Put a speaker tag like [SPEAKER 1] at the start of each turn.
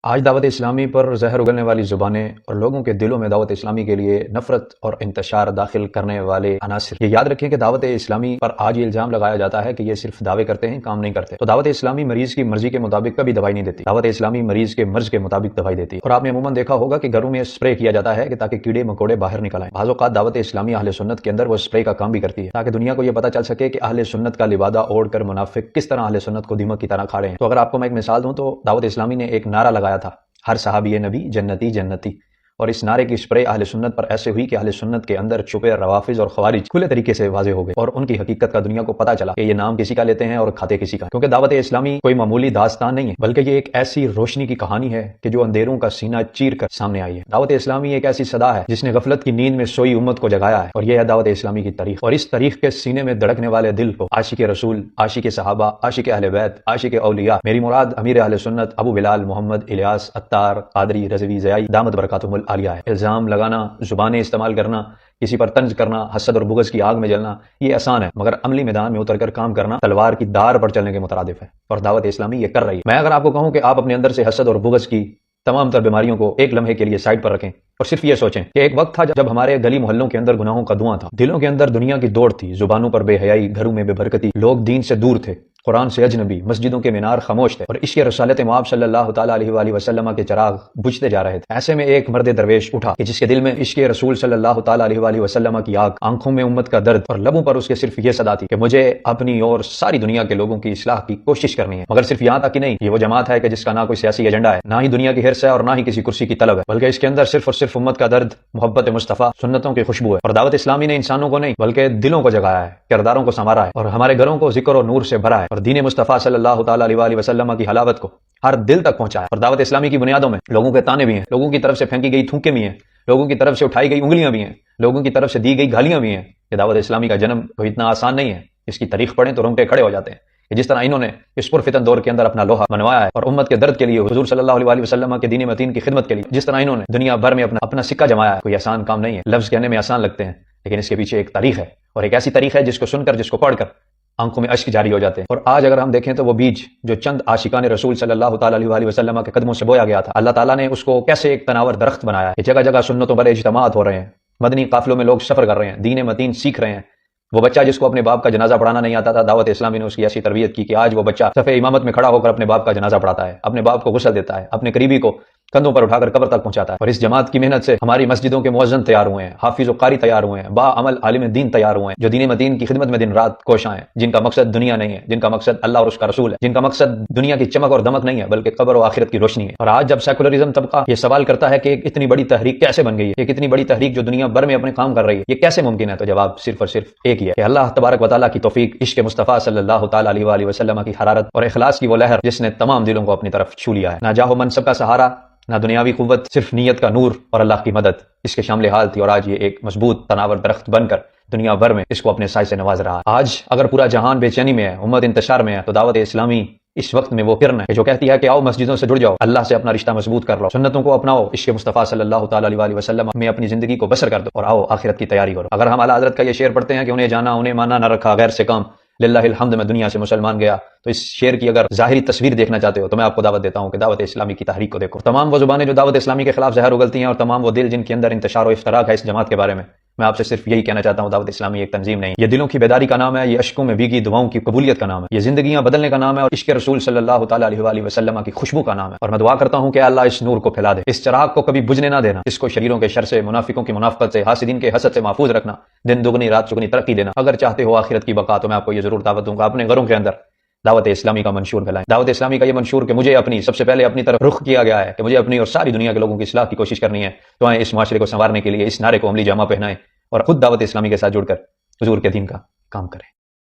[SPEAKER 1] آج دعوت اسلامی پر زہر اگلنے والی زبانیں اور لوگوں کے دلوں میں دعوت اسلامی کے لیے نفرت اور انتشار داخل کرنے والے عناصر۔ یہ یاد رکھیں کہ دعوت اسلامی پر آج یہ الزام لگایا جاتا ہے کہ یہ صرف دعوے کرتے ہیں، کام نہیں کرتے۔ تو دعوت اسلامی مریض کی مرضی کے مطابق کبھی دوائی نہیں دیتی، دعوت اسلامی مریض کے مرض کے مطابق دوائی دیتی ہے۔ اور آپ نے عموماً دیکھا ہوگا کہ گھروں میں اسپرے کیا جاتا ہے کہ تاکہ کیڑے مکوڑے باہر نکل آئیں۔ بعض اوقات دعوت اسلامی اہل سنت کے اندر وہ اسپرے کا کام بھی کرتی ہے تاکہ دنیا کو یہ پتہ چل سکے کہ اہل سنت کا لبادہ اوڑھ کر منافق کس طرح اہل سنت کو دیمک کی طرح کھاڑے ہیں۔ تو اگر آپ کو میں ایک مثال دوں تو دعوت اسلامی نے ایک نعرہ لگایا تھا، ہر صحابی نبی جنتی جنتی، اور اس نعرے کی اسپرے اہل سنت پر ایسے ہوئی کہ اہل سنت کے اندر چھپے روافض اور خوارج کھلے طریقے سے واضح ہو گئے اور ان کی حقیقت کا دنیا کو پتہ چلا کہ یہ نام کسی کا لیتے ہیں اور کھاتے کسی کا۔ کیونکہ دعوت اسلامی کوئی معمولی داستان نہیں ہے، بلکہ یہ ایک ایسی روشنی کی کہانی ہے کہ جو اندھیروں کا سینہ چیر کر سامنے آئی ہے۔ دعوت اسلامی ایک ایسی صدا ہے جس نے غفلت کی نیند میں سوئی امت کو جگایا ہے، اور یہ ہے دعوت اسلامی کی تاریخ۔ اور اس تاریخ کے سینے میں دھڑکنے والے دل کو عاشق رسول، عاشق صحابہ، عاشق اہل بیت، عاشق اولیاء، میری مراد امیر اہل سنت ابو بلال محمد الیاس عطار قادری رضوی زیائی دامت برکاتہم العالیہ ہے۔ الزام لگانا، زبانیں استعمال کرنا، کسی پر طنز کرنا، حسد اور بغض کی آگ میں جلنا، یہ آسان ہے، مگر عملی میدان میں اتر کر کام کرنا تلوار کی دار پر چلنے کے مترادف ہے، اور دعوت اسلامی یہ کر رہی ہے۔ میں اگر آپ کو کہوں کہ آپ اپنے اندر سے حسد اور بغض کی تمام تر بیماریوں کو ایک لمحے کے لیے سائڈ پر رکھیں اور صرف یہ سوچیں کہ ایک وقت تھا جب ہمارے گلی محلوں کے اندر گناہوں کا دھواں تھا، دلوں کے اندر دنیا کی دوڑ تھی، زبانوں پر بے حیائی، گھروں میں بے برکتی، لوگ دین سے دور تھے، قرآن سے اجنبی، مسجدوں کے مینار خاموش تھے، اور عشق رسالت مآب صلی اللہ تعالیٰ علیہ وآلہ وسلم کے چراغ بجھتے جا رہے تھے۔ ایسے میں ایک مرد درویش اٹھا کہ جس کے دل میں عشق رسول صلی اللہ تعالیٰ علیہ وآلہ وسلم کی آگ، آنکھوں میں امت کا درد، اور لبوں پر اس کے صرف یہ صدا تھی کہ مجھے اپنی اور ساری دنیا کے لوگوں کی اصلاح کی کوشش کرنی ہے۔ مگر صرف یہاں تک کہ نہیں، یہ وہ جماعت ہے کہ جس کا نہ کوئی سیاسی ایجنڈا ہے، نہ ہی دنیا کی حرص ہے اور نہ ہی کسی کرسی کی طلب ہے، بلکہ اس کے اندر صرف اور صرف امت کا درد، محبت مصطفیٰ، سنتوں کی خوشبو ہے۔ اور دعوت اسلامی نے انسانوں کو نہیں بلکہ دلوں کو جگایا ہے، کرداروں کو سنوارا ہے، اور ہمارے گھروں کو ذکر و نور سے بھرا ہے، اور دین مصطفیٰ صلی اللہ تعالیٰ علیہ وآلہ وسلم کی حلاوت کو ہر دل تک پہنچایا ہے۔ اور دعوت اسلامی کی بنیادوں میں لوگوں کے تانے بھی ہیں، لوگوں کی طرف سے پھینکی گئی تھوکیں بھی ہیں، لوگوں کی طرف سے اٹھائی گئی انگلیاں بھی ہیں، لوگوں کی طرف سے دی گئی گالیاں بھی ہیں۔ یہ دعوت اسلامی کا جنم کوئی اتنا آسان نہیں ہے، اس کی تاریخ پڑھیں تو رونگٹے کھڑے ہو جاتے ہیں کہ جس طرح انہوں نے اس پرفتن دور کے اندر اپنا لوہا منوایا ہے اور امت کے درد کے لیے، حضور صلی اللہ علیہ وآلہ وسلم کے دین متین کی خدمت کے لیے جس طرح انہوں نے دنیا بھر میں اپنا سکہ جمایا ہے، کوئی آسان کام نہیں ہے۔ لفظ کہنے میں آسان لگتے ہیں لیکن اس کے پیچھے ایک تاریخ ہے، اور ایک ایسی تاریخ ہے جس کو سن کر، جس کو پڑھ کر آنکھوں میں اشک جاری ہو جاتے ہیں۔ اور آج اگر ہم دیکھیں تو وہ بیج جو چند عاشقان رسول صلی اللہ تعالیٰ علیہ وآلہ وسلم کے قدموں سے بویا گیا تھا، اللہ تعالیٰ نے اس کو کیسے ایک تناور درخت بنایا ہے۔ جگہ جگہ سنتوں پر اجتماعات ہو رہے ہیں، مدنی قافلوں میں لوگ سفر کر رہے ہیں، دین متین سیکھ رہے ہیں۔ وہ بچہ جس کو اپنے باپ کا جنازہ پڑھانا نہیں آتا تھا، دعوت اسلامی نے اس کی ایسی تربیت کی کہ آج وہ بچہ صف امامت میں کھڑا ہو کر اپنے باپ کا جنازہ پڑھاتا ہے، اپنے باپ کو غسل دیتا ہے، اپنے قریبی کو کندھوں پر اٹھا کر قبر تک پہنچاتا ہے۔ اور اس جماعت کی محنت سے ہماری مسجدوں کے مؤذن تیار ہوئے ہیں، حافظ و قاری تیار ہوئے ہیں، با عمل عالم دین تیار ہوئے ہیں، جو دین متین کی خدمت میں دن رات کوشاں ہیں، جن کا مقصد دنیا نہیں ہے، جن کا مقصد اللہ اور اس کا رسول ہے، جن کا مقصد دنیا کی چمک اور دمک نہیں ہے بلکہ قبر و آخرت کی روشنی ہے۔ اور آج جب سیکولرزم طبقہ یہ سوال کرتا ہے کہ ایک اتنی بڑی تحریک کیسے بن گئی ہے، ایک اتنی بڑی تحریک جو دنیا بھر میں اپنے کام کر رہی ہے، یہ کیسے ممکن ہے، تو جواب صرف اور صرف ایک ہی ہے کہ اللہ تبارک و تعالیٰ کی توفیق، عشق مصطفیٰ صلی اللہ تعالیٰ علیہ وآلہ وسلم کی حرارت اور اخلاص کی وہ لہر جس نے تمام دلوں کو اپنی طرف چھو لیا ہے۔ نہ جاہ و منصب کا سہارا، نہ دنیاوی قوت، صرف نیت کا نور اور اللہ کی مدد اس کے شامل حال تھی، اور آج یہ ایک مضبوط تناور درخت بن کر دنیا بھر میں اس کو اپنے سائے سے نواز رہا ہے۔ آج اگر پورا جہان بے چینی میں ہے، امت انتشار میں ہے، تو دعوت اسلامی اس وقت میں وہ کرن ہے جو کہتی ہے کہ آؤ مسجدوں سے جڑ جاؤ، اللہ سے اپنا رشتہ مضبوط کر لو، سنتوں کو اپناؤ، عشق مصطفیٰ صلی اللہ تعالیٰ علیہ وآلہ وسلم میں اپنی زندگی کو بسر کر دو، اور آؤ آخرت کی تیاری کرو۔ اگر ہم اعلیٰ حضرت کا یہ شعر پڑھتے ہیں کہ انہیں جانا انہیں مانا نہ رکھا غیر سے کام، للہ الحمد میں دنیا سے مسلمان گیا، تو اس شعر کی اگر ظاہری تصویر دیکھنا چاہتے ہو تو میں آپ کو دعوت دیتا ہوں کہ دعوت اسلامی کی تحریک کو دیکھو۔ تمام وہ زبانیں جو دعوت اسلامی کے خلاف زہر اگلتی ہیں، اور تمام وہ دل جن کے اندر انتشار و افتراق ہے اس جماعت کے بارے میں آپ سے صرف یہی کہنا چاہتا ہوں، دعوت اسلامی ایک تنظیم نہیں، یہ دلوں کی بیداری کا نام ہے، یہ اشکوں میں بھیگی دعاؤں کی قبولیت کا نام ہے، یہ زندگیاں بدلنے کا نام ہے، اور عشق رسول صلی اللہ تعالیٰ علیہ وآلہ وسلم کی خوشبو کا نام ہے۔ اور میں دعا کرتا ہوں کہ اللہ اس نور کو پھیلا دے، اس چراغ کو کبھی بجھنے نہ دینا، اس کو شریروں کے شر سے، منافقوں کی منافقت سے، حاسدین کے حسد سے محفوظ رکھنا، دن دگنی رات چگنی ترقی دینا۔ اگر چاہتے ہو آخرت کی بقا تو میں آپ کو یہ ضرور دعوت دوں گا، اپنے گھروں کے اندر دعوت اسلامی کا منشور پھیلائیں۔ دعوت اسلامی کا یہ منشور کہ مجھے اپنی سب سے پہلے اپنی طرف رخ کیا گیا ہے کہ مجھے اپنی اور ساری دنیا کے لوگوں کی اصلاح کی کوشش کرنی ہے، تو آئیں اس معاشرے کو سنوارنے کے لیے اس نعرے کو عملی جامہ پہنائیں اور خود دعوت اسلامی کے ساتھ جڑ کر حضور کے دین کا کام کریں۔